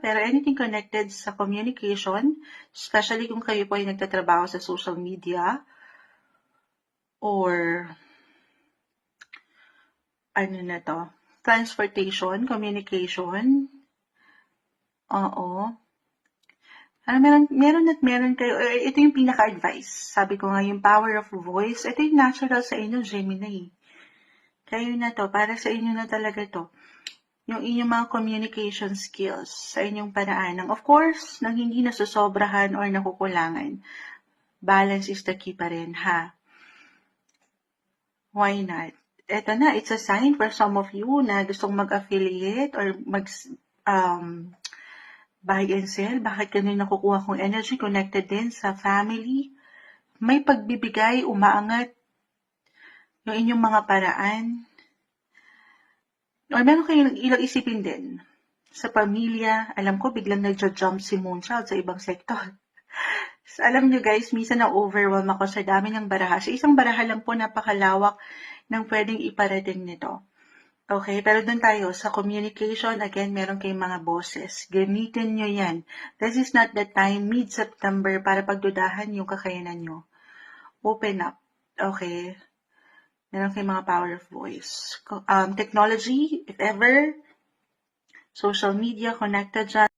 pero anything connected sa communication, especially kung kayo po ay nagtatrabaho sa social media, or ano na to, transportation, communication, oo. Ano, meron kayo, ito yung pinaka-advice. Sabi ko nga, yung power of voice, ito yung natural sa inyo, Gemini. Kayo na to, para sa inyo na talaga to. Yung inyong mga communication skills sa inyong paraan. Of course, nang hindi nasusobrahan or nakukulangan. Balance is the key pa rin, ha? Why not? Ito na, it's a sign for some of you na gustong mag-affiliate or buy and sell. Bakit ganun nakukuha kong energy connected din sa family? May pagbibigay, umaangat yung inyong mga paraan. Or meron kayong ilang isipin din. Sa pamilya, alam ko biglang nagja-jump si Moonchild sa ibang sektor. So, alam nyo guys, minsan na-overwhelm ako sa dami ng baraha. Sa isang baraha lang po, napakalawak ng pwedeng iparating nito. Okay, pero dun tayo, sa communication, again, meron kayong mga boses. Gamitin nyo yan. This is not the time, mid-September, para pagdudahan yung kakayanan nyo. Open up. Okay? Meron kayong mga power of voice. Technology, if ever, social media, connected dyan.